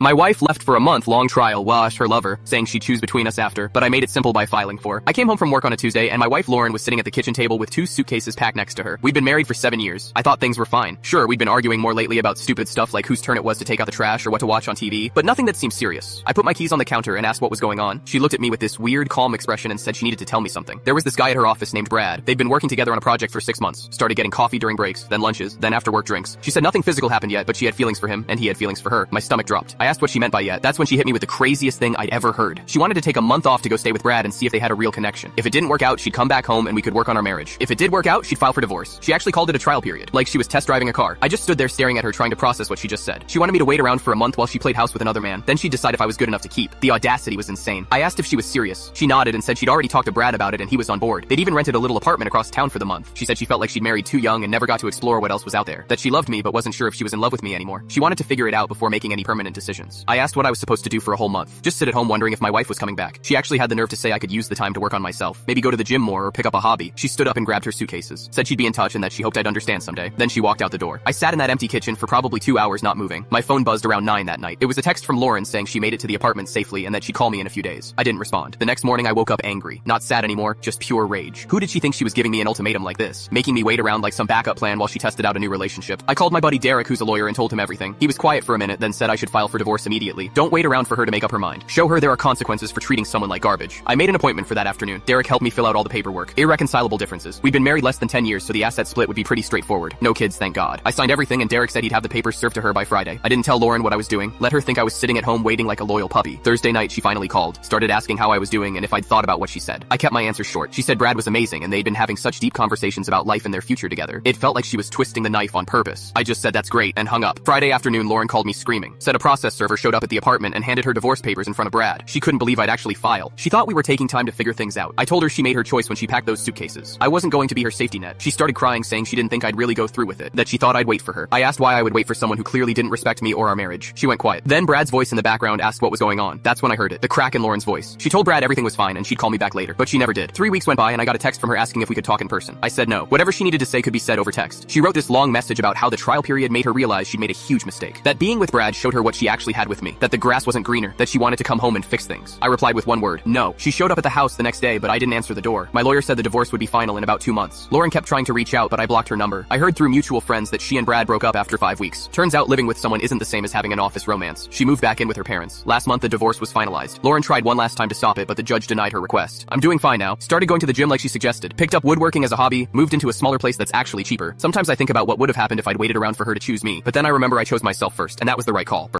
My wife left for a month-long trial while I asked her lover, saying she'd choose between us after, but I made it simple by filing for her. I came home from work on a Tuesday, and my wife Lauren was sitting at the kitchen table with 2 suitcases packed next to her. We'd been married for 7 years. I thought things were fine. Sure, we'd been arguing more lately about stupid stuff like whose turn it was to take out the trash or what to watch on TV, but nothing that seemed serious. I put my keys on the counter and asked what was going on. She looked at me with this weird, calm expression and said she needed to tell me something. There was this guy at her office named Brad. They'd been working together on a project for 6 months. Started getting coffee during breaks, then lunches, then after work drinks. She said nothing physical happened yet, but she had feelings for him, and he had feelings for her. My stomach dropped. I asked what she meant by yet. That's when she hit me with the craziest thing I'd ever heard. She wanted to take a month off to go stay with Brad and see if they had a real connection. If it didn't work out, she'd come back home and we could work on our marriage. If it did work out, she'd file for divorce. She actually called it a trial period, like she was test driving a car. I just stood there staring at her trying to process what she just said. She wanted me to wait around for a month while she played house with another man. Then she'd decide if I was good enough to keep. The audacity was insane. I asked if she was serious. She nodded and said she'd already talked to Brad about it and he was on board. They'd even rented a little apartment across town for the month. She said she felt like she'd married too young and never got to explore what else was out there. That she loved me but wasn't sure if she was in love with me anymore. She wanted to figure it out before making any permanent decisions. I asked what I was supposed to do for a whole month. Just sit at home wondering if my wife was coming back. She actually had the nerve to say I could use the time to work on myself. Maybe go to the gym more or pick up a hobby. She stood up and grabbed her suitcases. Said she'd be in touch and that she hoped I'd understand someday. Then she walked out the door. I sat in that empty kitchen for probably 2 hours not moving. My phone buzzed around 9 that night. It was a text from Lauren saying she made it to the apartment safely and that she'd call me in a few days. I didn't respond. The next morning I woke up angry. Not sad anymore, just pure rage. Who did she think she was giving me an ultimatum like this? Making me wait around like some backup plan while she tested out a new relationship. I called my buddy Derek, who's a lawyer, and told him everything. He was quiet for a minute, then said I should file for divorce immediately. Don't wait around for her to make up her mind. Show her there are consequences for treating someone like garbage. I made an appointment for that afternoon. Derek helped me fill out all the paperwork. Irreconcilable differences. We'd been married less than 10 years, so the asset split would be pretty straightforward. No kids, thank God. I signed everything and Derek said he'd have the papers served to her by Friday. I didn't tell Lauren what I was doing. Let her think I was sitting at home waiting like a loyal puppy. Thursday night, she finally called. Started asking how I was doing and if I'd thought about what she said. I kept my answer short. She said Brad was amazing and they'd been having such deep conversations about life and their future together. It felt like she was twisting the knife on purpose. I just said that's great and hung up. Friday afternoon, Lauren called me screaming. Said a process server showed up at the apartment and handed her divorce papers in front of Brad. She couldn't believe I'd actually file. She thought we were taking time to figure things out. I told her she made her choice when she packed those suitcases. I wasn't going to be her safety net. She started crying saying she didn't think I'd really go through with it, that she thought I'd wait for her. I asked why I would wait for someone who clearly didn't respect me or our marriage. She went quiet. Then Brad's voice in the background asked what was going on. That's when I heard it. The crack in Lauren's voice. She told Brad everything was fine and she'd call me back later, but she never did. 3 weeks went by and I got a text from her asking if we could talk in person. I said no. Whatever she needed to say could be said over text. She wrote this long message about how the trial period made her realize she'd made a huge mistake. That being with Brad showed her what she actually had with me. That the grass wasn't greener. That she wanted to come home and fix things. I replied with one word. No. She showed up at the house the next day, but I didn't answer the door. My lawyer said the divorce would be final in about 2 months. Lauren kept trying to reach out, but I blocked her number. I heard through mutual friends that she and Brad broke up after 5 weeks. Turns out living with someone isn't the same as having an office romance. She moved back in with her parents. Last month the divorce was finalized. Lauren tried one last time to stop it, but the judge denied her request. I'm doing fine now. Started going to the gym like she suggested. Picked up woodworking as a hobby. Moved into a smaller place that's actually cheaper. Sometimes I think about what would have happened if I'd waited around for her to choose me, but then I remember I chose myself first, and that was the right call.